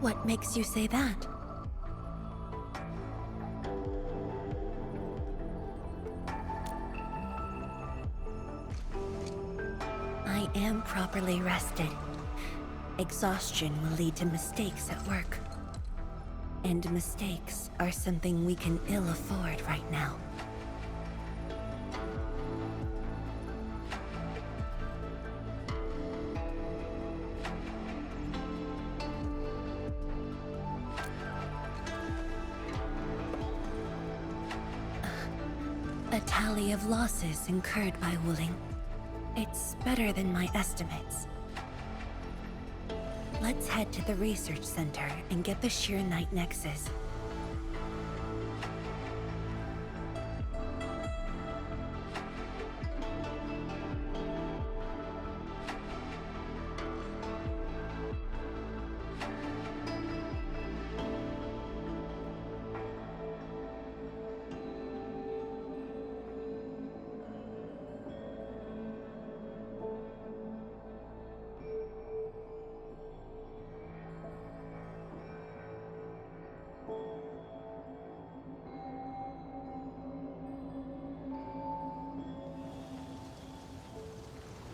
What makes you say that? I am properly rested. Exhaustion will lead to mistakes at work. And mistakes are something we can ill afford right now. A tally of losses incurred by Wuling. It's better than my estimates. Let's head to the research center and get the Sheer Night Nexus.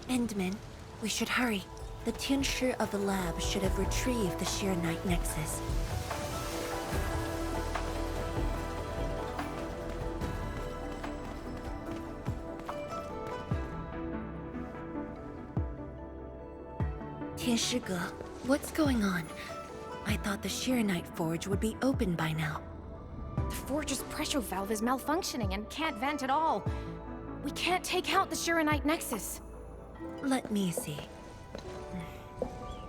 Endman, we should hurry. The tincture of the lab should have retrieved the Sheer Night Nexus. Tianshige, what's going on? I thought the Sheer Night Forge would be open by now. The forge's pressure valve is malfunctioning and can't vent at all. We can't take out the Shiranite Nexus. Let me see.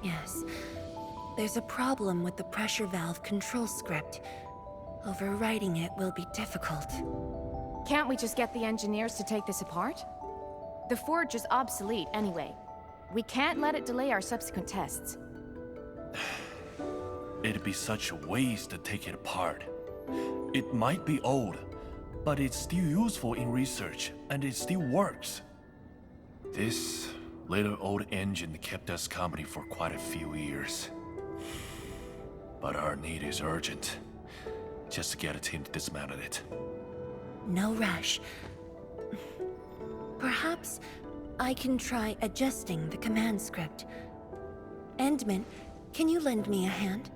Yes. There's a problem with the pressure valve control script. Overwriting it will be difficult. Can't we just get the engineers to take this apart? The forge is obsolete anyway. We can't let it delay our subsequent tests. It'd be such a waste to take it apart. It might be old, but it's still useful in research, and it still works. This little old engine kept us company for quite a few years. But our need is urgent. Just to get a team to dismantle it. No rush. Perhaps I can try adjusting the command script. Endman, can you lend me a hand?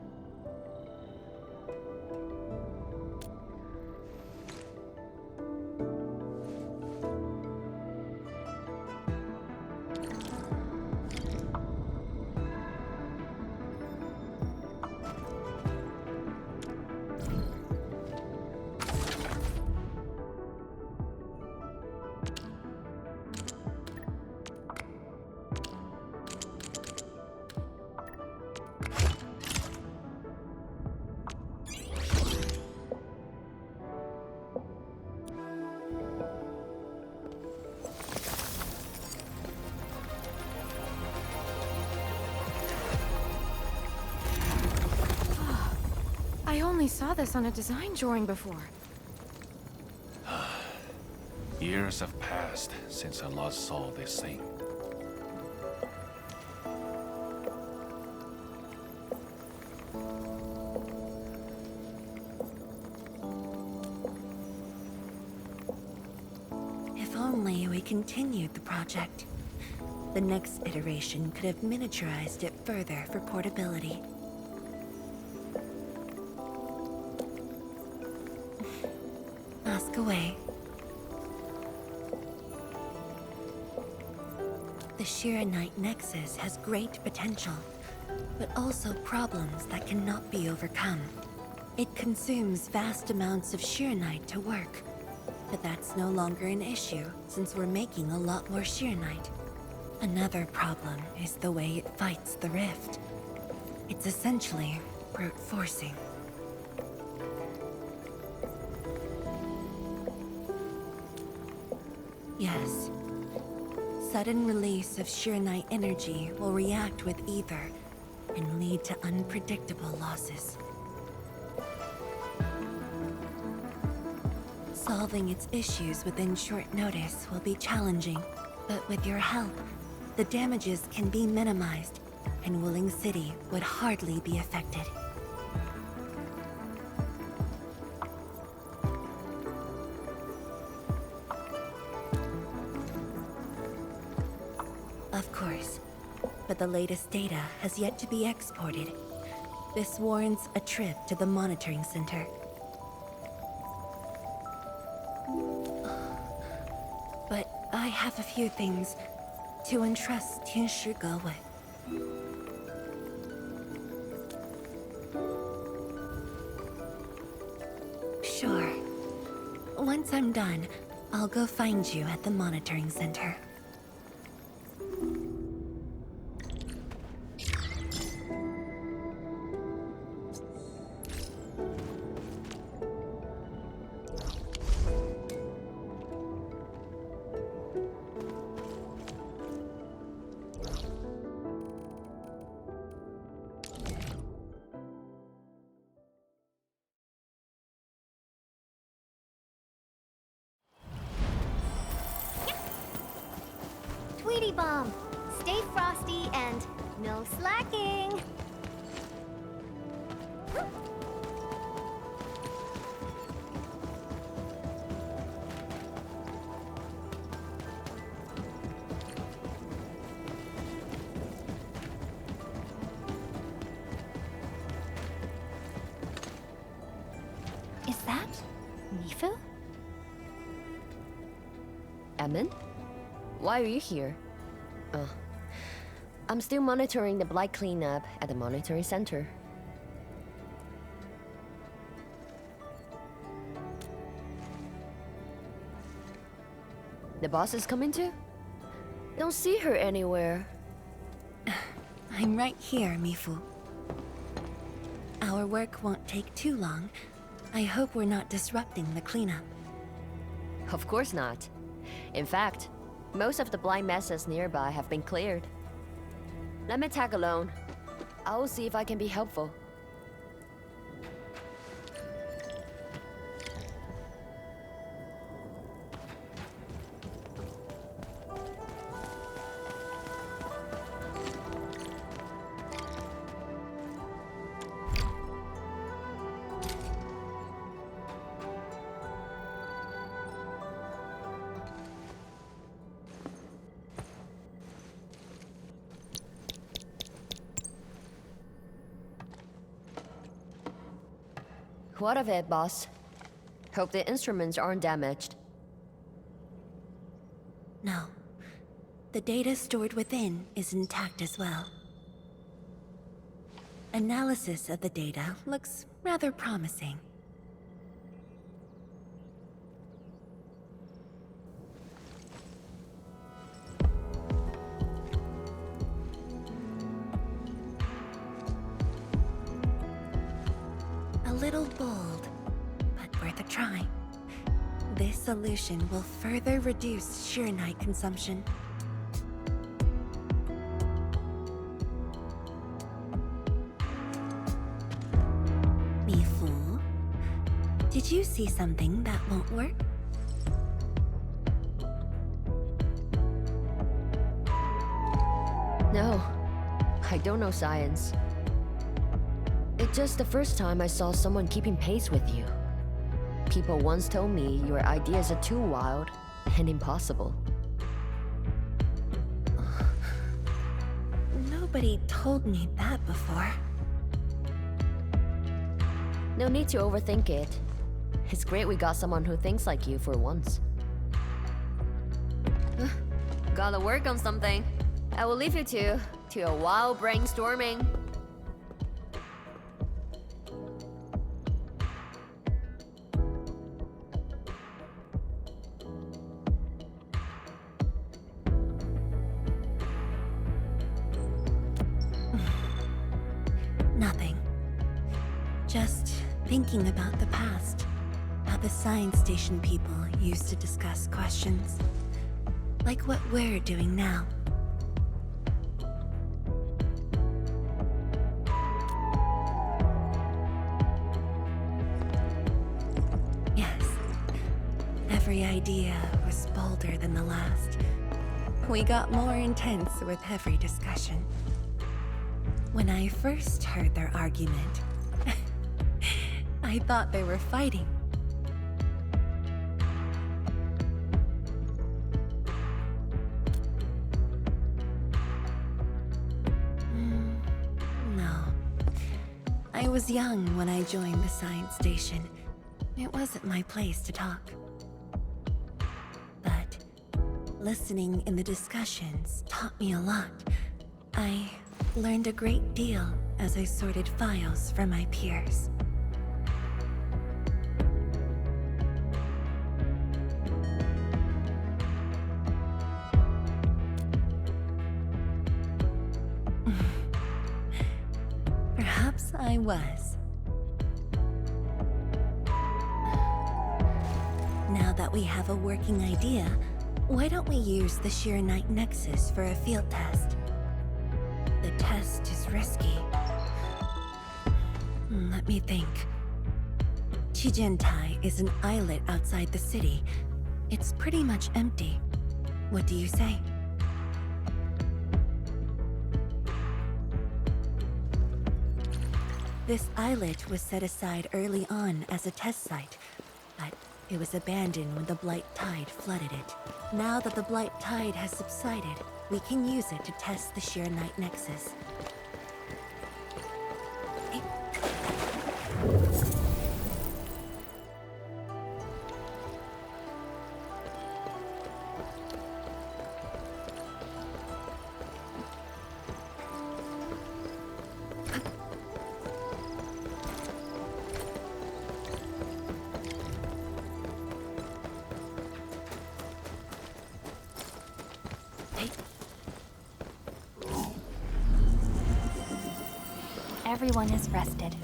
I only saw this on a design drawing before. Years have passed since I last saw this thing. If only we continued the project. The next iteration could have miniaturized it further for portability. Ask away. The Shiranite Nexus has great potential, but also problems that cannot be overcome. It consumes vast amounts of Shiranite to work, but that's no longer an issue since we're making a lot more Shiranite. Another problem is the way it fights the rift. It's essentially brute forcing. Yes. Sudden release of Shiranite energy will react with ether and lead to unpredictable losses. Solving its issues within short notice will be challenging, but with your help, the damages can be minimized, and Wuling City would hardly be affected. of the latest data has yet to be exported. This warrants a trip to the monitoring center. But I have a few things to entrust Tianshi Ge with. Sure. Once I'm done, I'll go find you at the monitoring center. Tweety Bomb, stay frosty and no slacking. Is that Mifu? Emin? Why are you here? I'm still monitoring the blight cleanup at the monitoring center. The boss is coming too? Don't see her anywhere. I'm right here, Mifu. Our work won't take too long. I hope we're not disrupting the cleanup. Of course not. In fact, most of the blight messes nearby have been cleared. Let me tag along. I will see if I can be helpful. What of it, boss? Hope the instruments aren't damaged. No. The data stored within is intact as well. Analysis of the data looks rather promising. A little bold, but worth a try. This solution will further reduce Shirenite consumption. Mifu, did you see something that won't work? No, I don't know science. It's just the first time I saw someone keeping pace with you. People once told me your ideas are too wild and impossible. Nobody told me that before. No need to overthink it. It's great we got someone who thinks like you for once. Gotta work on something. I will leave you to a wild brainstorming. Nothing. Just thinking about the past. How the science station people used to discuss questions. Like what we're doing now. Yes. Every idea was bolder than the last. We got more intense with every discussion. When I first heard their argument, I thought they were fighting. I was young when I joined the science station. It wasn't my place to talk. But listening in the discussions taught me a lot. I learned a great deal as I sorted files for my peers. Perhaps I was. Now that we have a working idea, why don't we use the Arknight Nexus for a field test? The test is risky. Let me think. Chijentai is an islet outside the city. It's pretty much empty. What do you say? This islet was set aside early on as a test site, but it was abandoned when the Blight Tide flooded it. Now that the Blight Tide has subsided, we can use it to test the Arknight Nexus. Everyone has rested.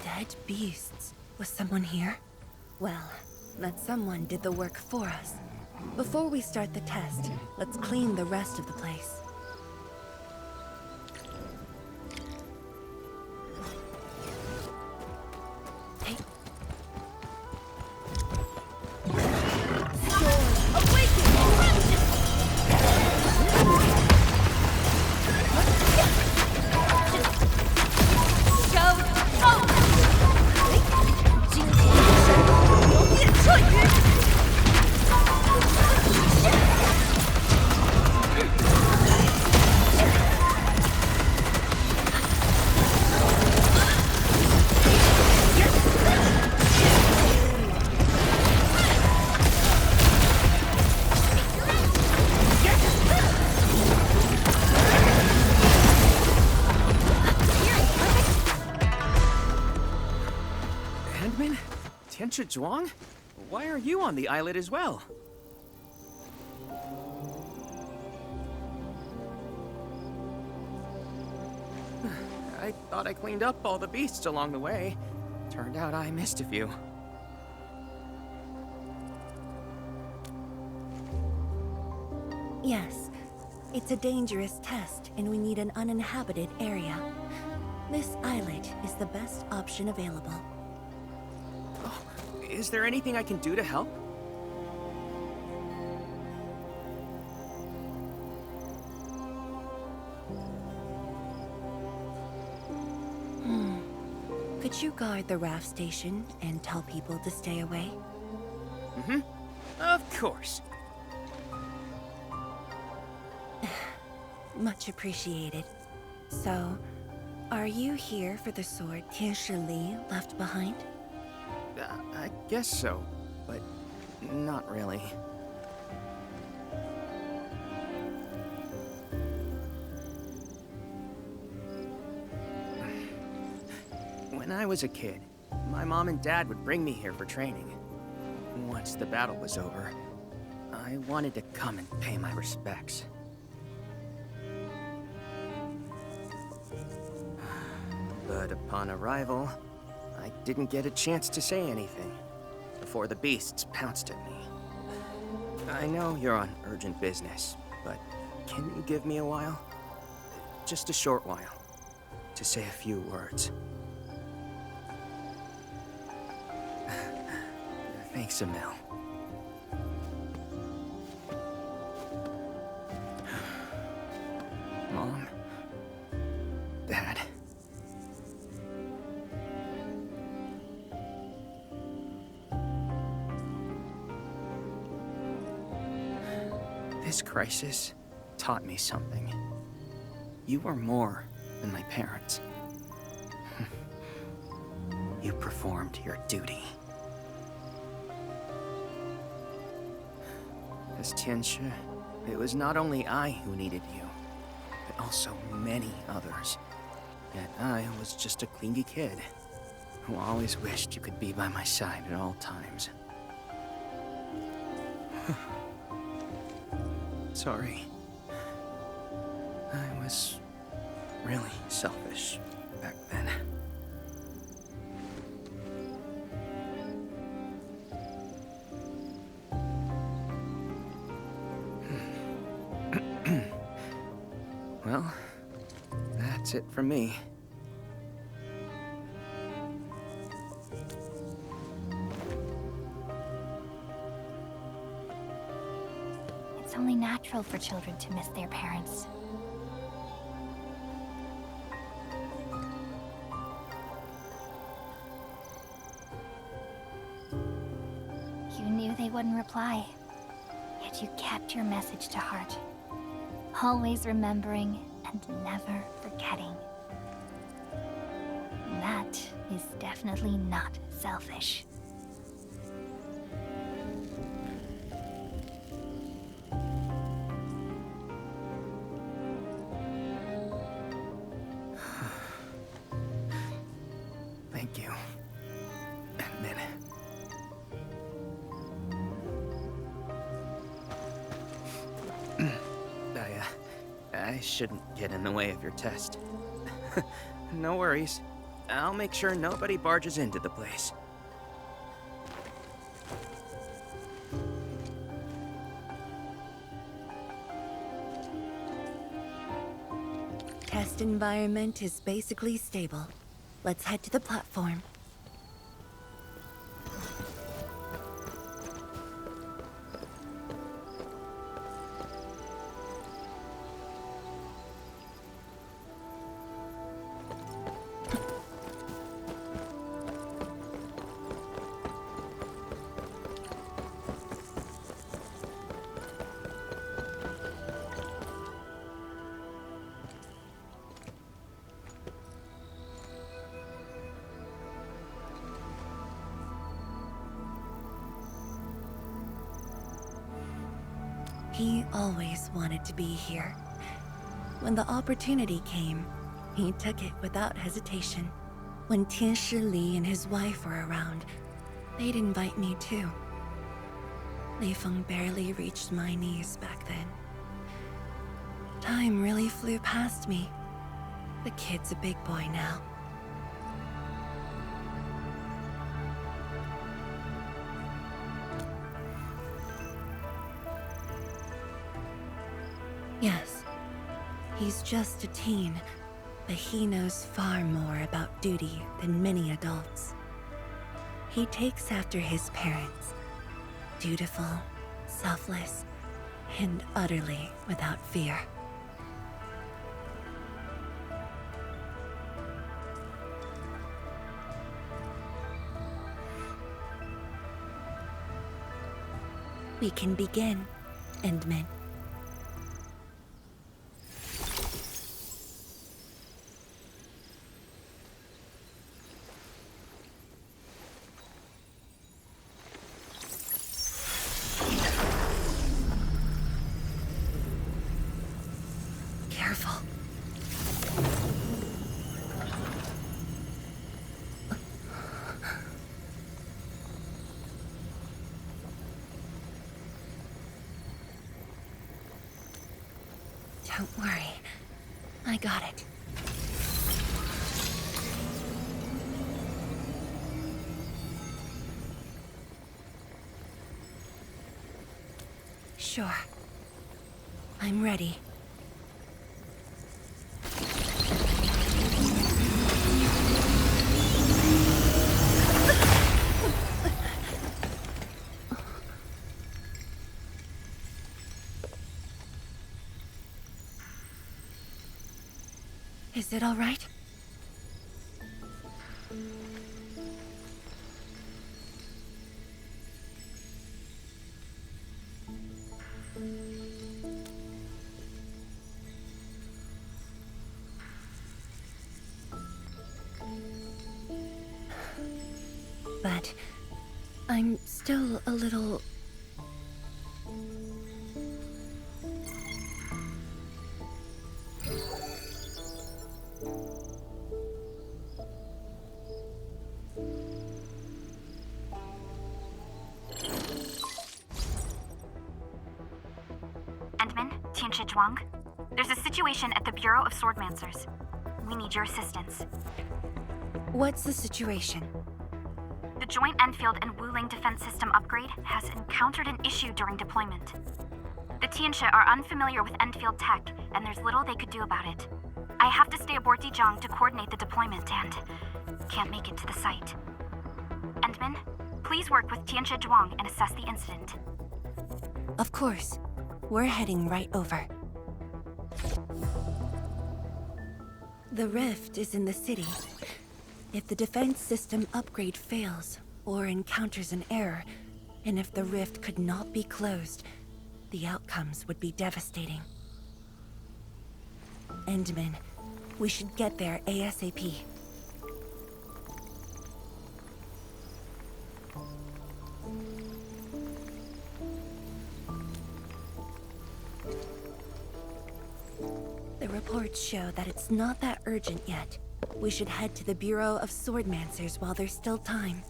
Dead beasts. Was someone here? Well, that someone did the work for us. Before we start the test, let's clean the rest of the place. Hey. Zhuang? Why are you on the islet as well? I thought I cleaned up all the beasts along the way. Turned out I missed a few. Yes, it's a dangerous test, and we need an uninhabited area. This islet is the best option available. Is there anything I can do to help? Could you guard the raft station and tell people to stay away? Mm-hmm. Of course. Much appreciated. So, are you here for the sword Tianshi Li left behind? I guess so, but not really. When I was a kid, my mom and dad would bring me here for training. Once the battle was over, I wanted to come and pay my respects. But upon arrival, I didn't get a chance to say anything before the beasts pounced at me. I know you're on urgent business, but can you give me a while? Just a short while, to say a few words. Thanks, Emil. Mom, Dad. This crisis taught me something. You were more than my parents. You performed your duty. As Tianshi, it was not only I who needed you, but also many others. Yet I was just a clingy kid who always wished you could be by my side at all times. Sorry. I was really selfish back then. Well, that's it from me. It's only natural for children to miss their parents. You knew they wouldn't reply, yet you kept your message to heart. Always remembering and never forgetting. That is definitely not selfish. Thank you. Admit. I shouldn't get in the way of your test. No worries. I'll make sure nobody barges into the place. Test environment is basically stable. Let's head to the platform. He always wanted to be here. When the opportunity came, he took it without hesitation. When Tianshi Li and his wife were around, they'd invite me too. Li Feng barely reached my knees back then. Time really flew past me. The kid's a big boy now. Yes, he's just a teen, but he knows far more about duty than many adults. He takes after his parents, dutiful, selfless, and utterly without fear. We can begin, Endman. Careful. Don't worry. I got it. Sure. I'm ready. Is it all right? but I'm still a little... Endman, Tianshi Zhuang. There's a situation at the Bureau of Swordmancers. We need your assistance. What's the situation? The Joint Enfield and Wuling defense system upgrade has encountered an issue during deployment. The Tianshi are unfamiliar with Enfield tech, and there's little they could do about it. I have to stay aboard Dijiang to coordinate the deployment and can't make it to the site. Endman, please work with Tianshi Zhuang and assess the incident. Of course. We're heading right over. The rift is in the city. If the defense system upgrade fails, or encounters an error, and if the rift could not be closed, the outcomes would be devastating. Endman, we should get there ASAP. The reports show that it's not that urgent yet. We should head to the Bureau of Swordmancers while there's still time.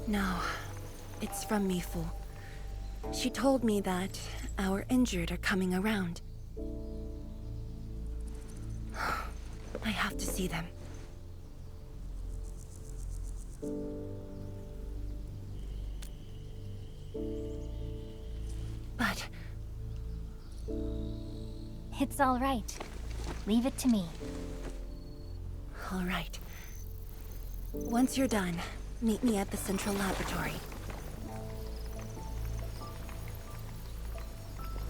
No, it's from Mifu. She told me that our injured are coming around. I have to see them. But... It's all right. Leave it to me. all right. Once you're done, meet me at the central laboratory.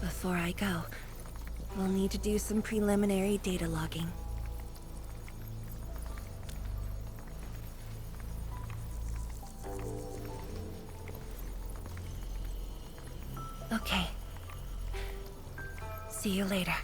Before I go, we'll need to do some preliminary data logging. Okay. See you later.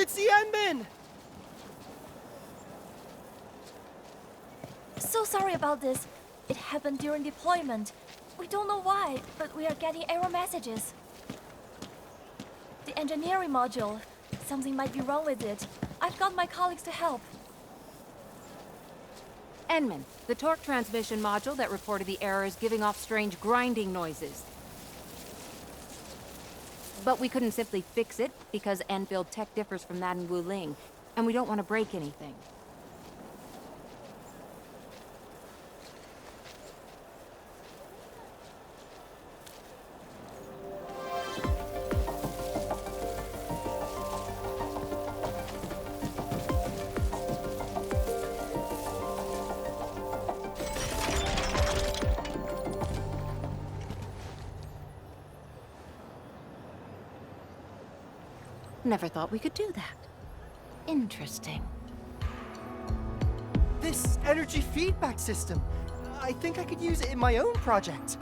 It's the Endman! So sorry about this. It happened during deployment. We don't know why, but we are getting error messages. The engineering module. Something might be wrong with it. I've got my colleagues to help. Enman, the torque transmission module that reported the error is giving off strange grinding noises. But we couldn't simply fix it because Enfield tech differs from that in Wuling, and we don't want to break anything. Never thought we could do that. Interesting. This energy feedback system. I think I could use it in my own project.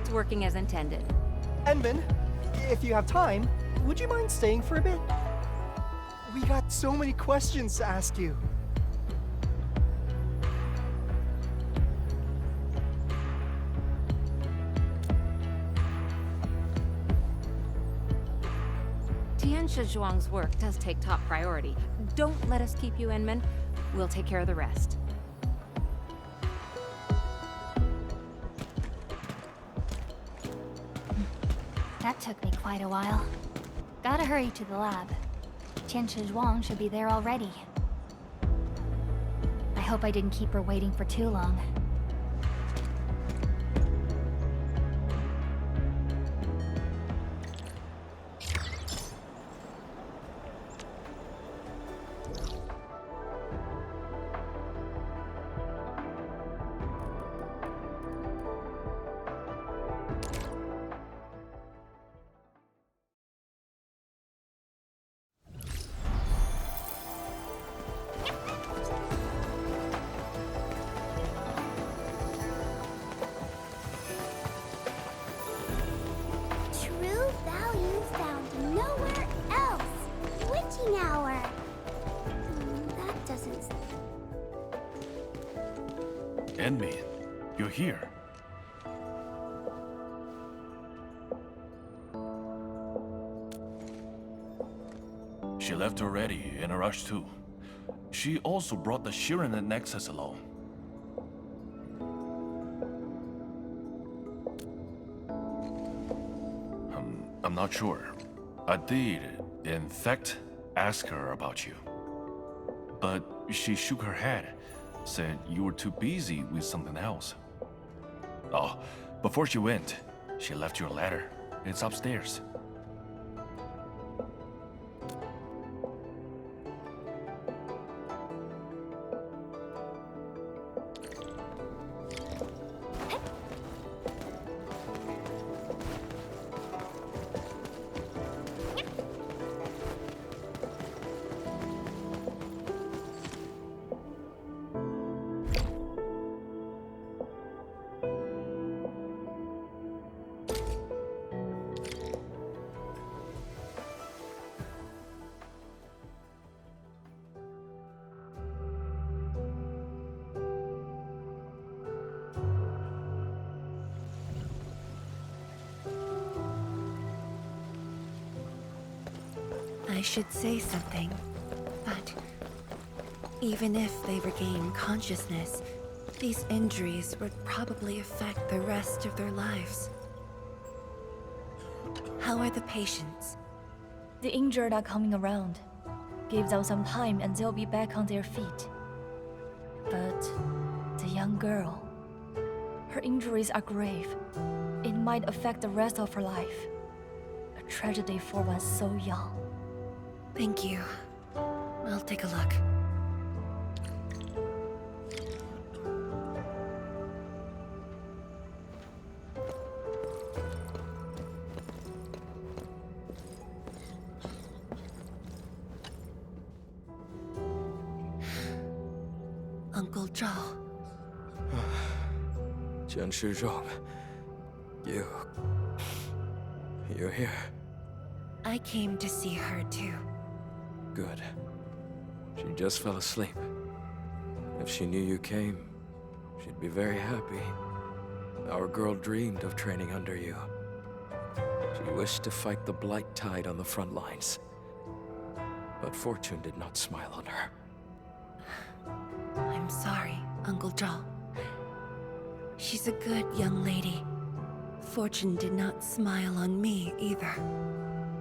It's working as intended. Enman, if you have time, would you mind staying for a bit? We got so many questions to ask you. Tianxia Zhuang's work does take top priority. Don't let us keep you, Enman. We'll take care of the rest. That took me quite a while. Gotta hurry to the lab. Tianxia Zhuang should be there already. I hope I didn't keep her waiting for too long. True value found nowhere else. Witching hour. That doesn't... Enmy, you're here. She left already, in a rush too. She also brought the Shiren Nexus along. I'm not sure. I did, in fact, ask her about you. But she shook her head, said you were too busy with something else. Oh, before she went, she left you a letter. It's upstairs. I should say something, but even if they regain consciousness, these injuries would probably affect the rest of their lives. How are the patients? The injured are coming around. Give them some time and they'll be back on their feet. But the young girl, her injuries are grave. It might affect the rest of her life. A tragedy for one so young. Thank you. I'll take a look. Uncle Zhao. Tianxia Zhuang, you're here. I came to see her too. Good. She just fell asleep. If she knew you came, she'd be very happy. Our girl dreamed of training under you. She wished to fight the Blight Tide on the front lines. But fortune did not smile on her. I'm sorry, Uncle Zhao. She's a good young lady. Fortune did not smile on me either.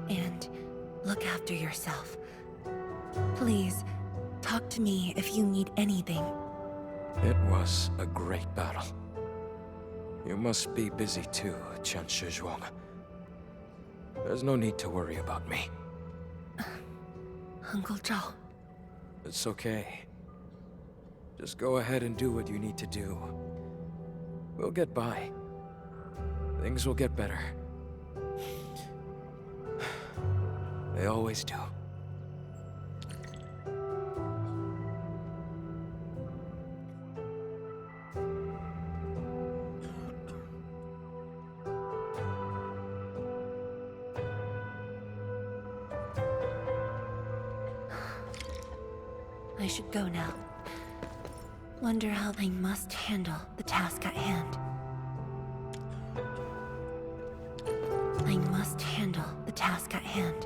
And look after yourself. Please, talk to me if you need anything. It was a great battle. You must be busy too, Tianxia Zhuang. There's no need to worry about me. Uncle Zhao. It's okay. Just go ahead and do what you need to do. We'll get by. Things will get better. They always do. I should go now. Wonder how I must handle the task at hand. I must handle the task at hand.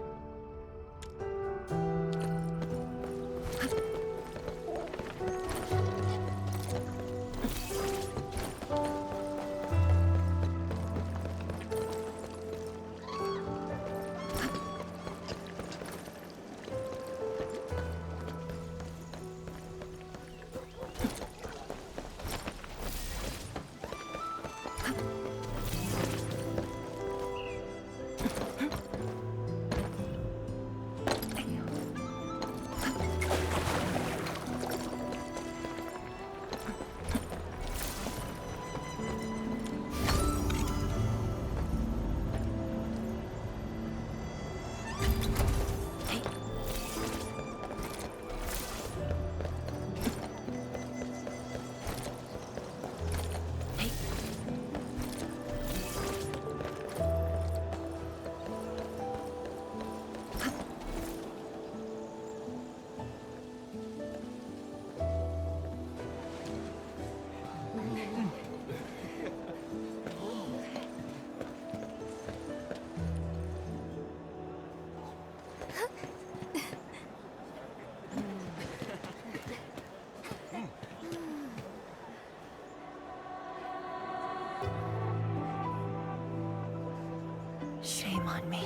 Shame on me.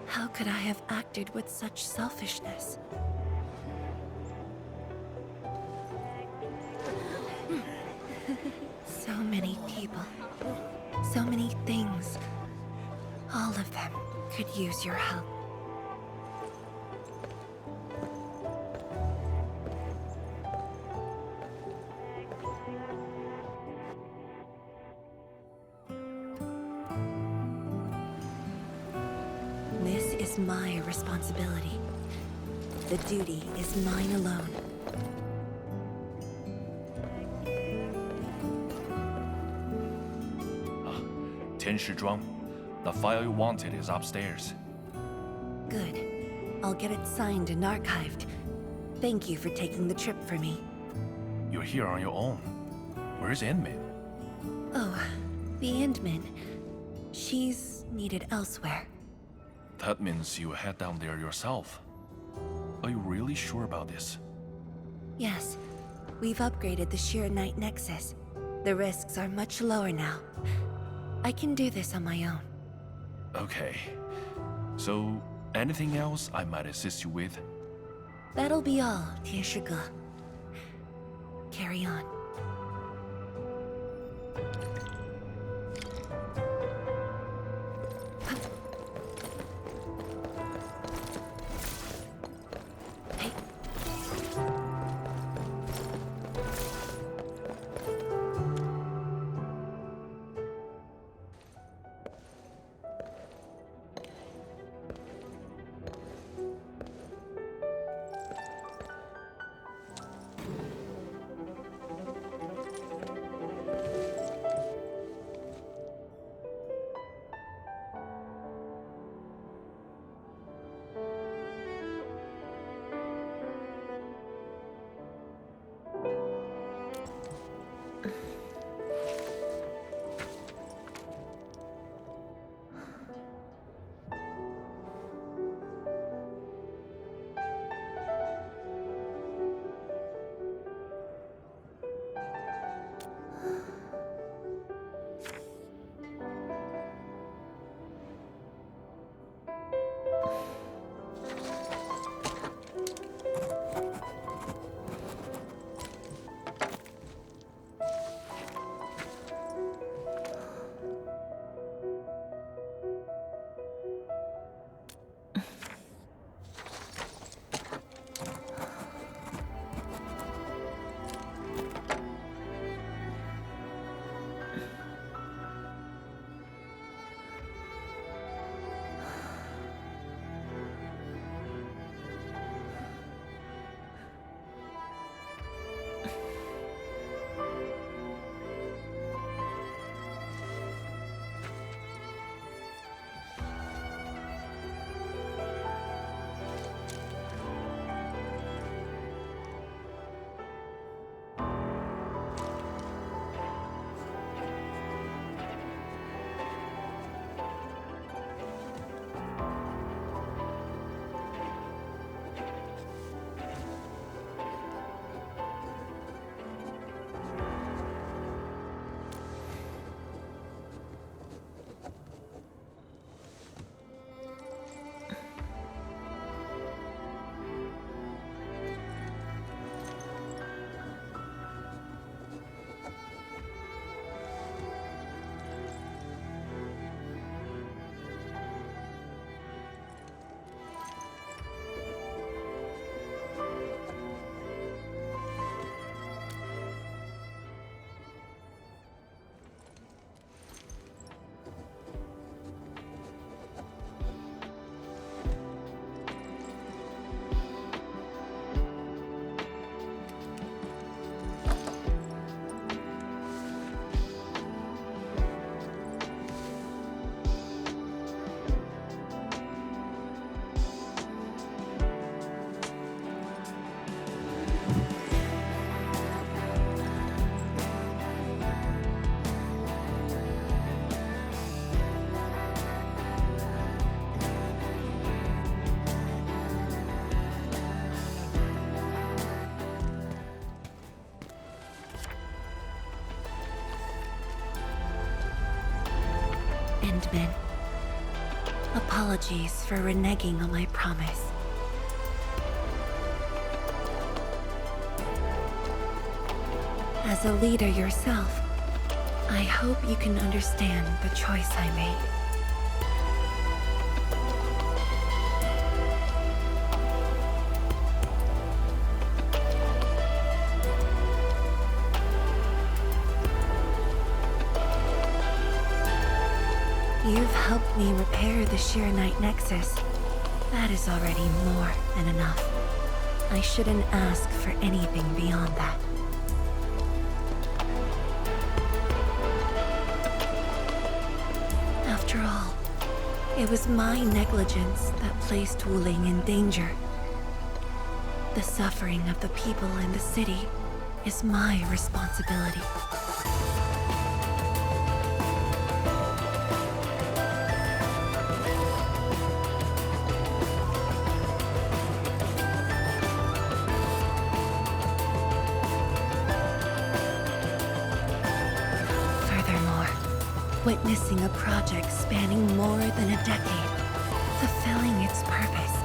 How could I have acted with such selfishness? So many people, so many things. All of them could use your help. This is my responsibility. The duty is mine alone. Tianshizhuang, the file you wanted is upstairs. Good. I'll get it signed and archived. Thank you for taking the trip for me. You're here on your own. Where's Inmin? Oh, the Endman. She's needed elsewhere. That means you head down there yourself. Are you really sure about this? Yes. We've upgraded the Sheer Knight Nexus. The risks are much lower now. I can do this on my own. Okay. So, anything else I might assist you with? That'll be all, Tianshi. Carry on. Endman. Apologies for reneging on my promise. As a leader yourself, I hope you can understand the choice I made. You've helped me repair the Shirenite Nexus. That is already more than enough. I shouldn't ask for anything beyond that. After all, it was my negligence that placed Wuling in danger. The suffering of the people in the city is my responsibility. Witnessing a project spanning more than a decade, fulfilling its purpose.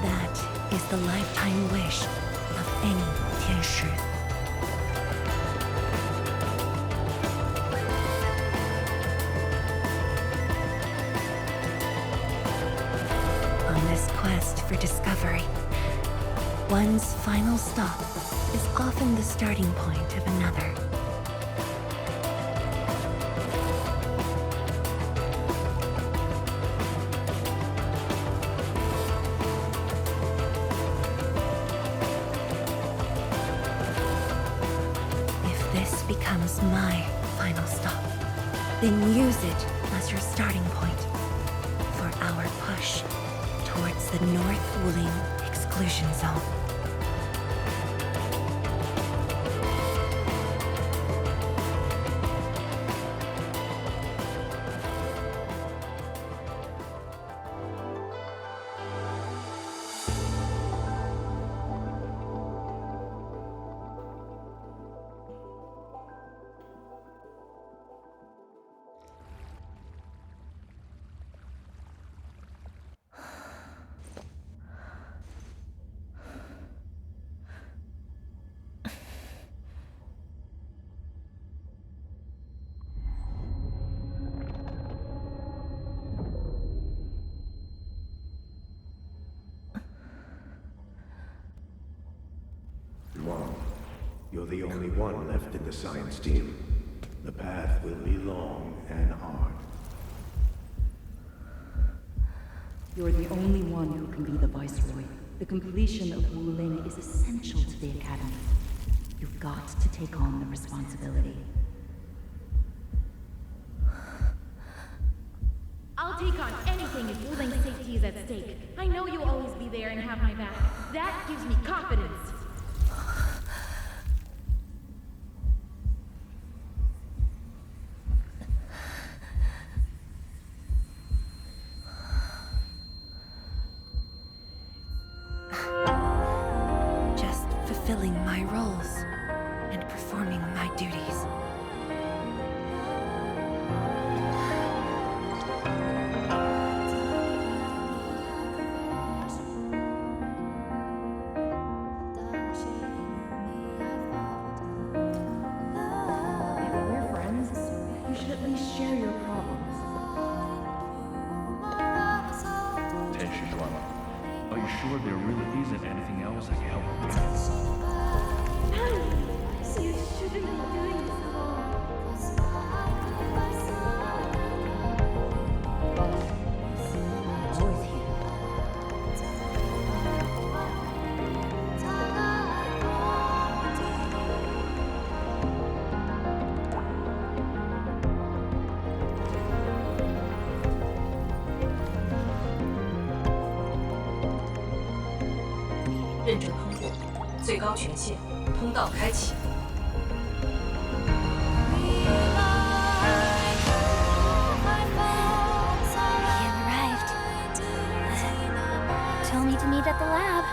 That is the lifetime wish of any Tianshi. On this quest for discovery, one's final stop is often the starting point of another. Becomes my final stop. Then use it as your starting point for our push towards the North Wuling exclusion zone. You're the only one left in the science team. The path will be long and hard. You're the only one who can be the Viceroy. The completion of Wuling is essential to the Academy. You've got to take on the responsibility. I'll take on anything if Wuling's safety is at stake. I know you'll always be there and have my back. That gives me confidence. Fulfilling my roles and performing my duties. If we're friends, you should at least share your problems. Tianshi Zhuang, are you sure there really isn't anything else I can help you with? You shouldn't be doing this alone. Always here.认证通过，最高权限，通道开启。 Told me to meet at the lab,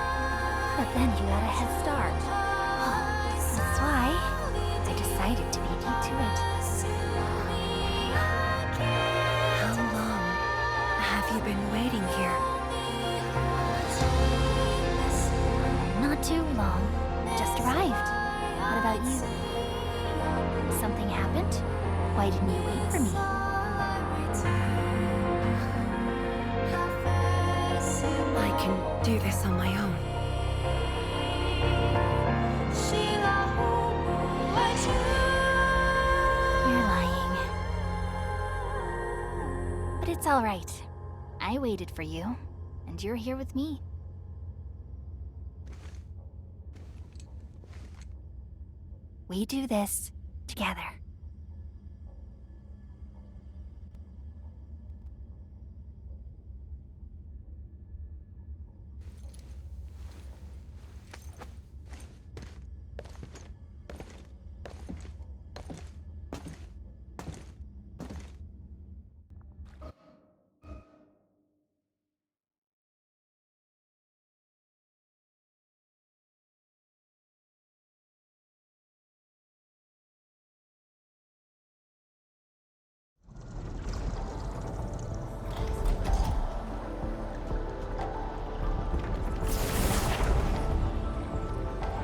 but then you got a head start. That's why I decided to beat you to it. How Why didn't you wait for me? I can do this on my own. You're lying. But it's all right. I waited for you, and you're here with me. We do this together.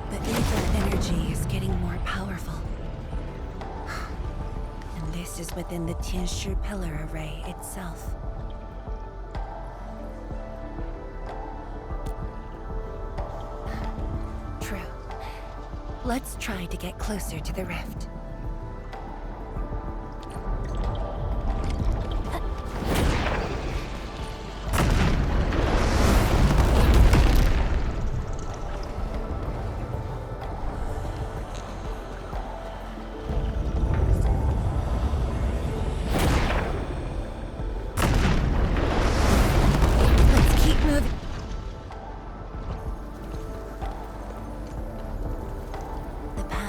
The ether energy is getting more powerful. And this is within the Tianshi pillar array itself. True. Let's try to get closer to the rift.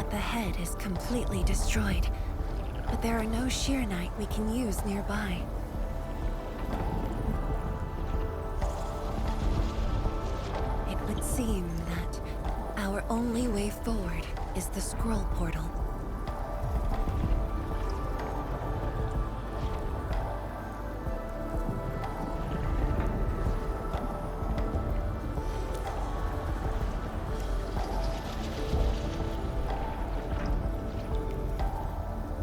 Ahead is completely destroyed, but there are no Arknights we can use nearby. It would seem that our only way forward is the scroll portal.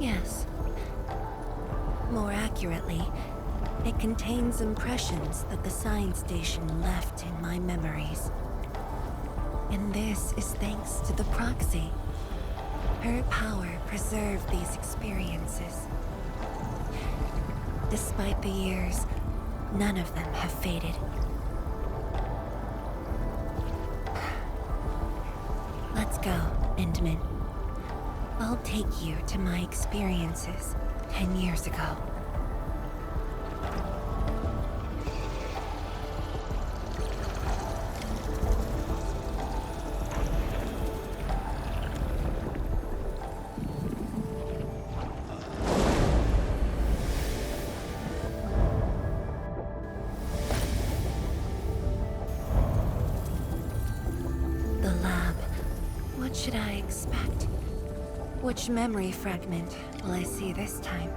Yes. More accurately, it contains impressions that the science station left in my memories. And this is thanks to the proxy. Her power preserved these experiences. Despite the years, none of them have faded. Let's go, Endman. I'll take you to my experiences 10 years ago. The lab. What should I expect? Which memory fragment will I see this time?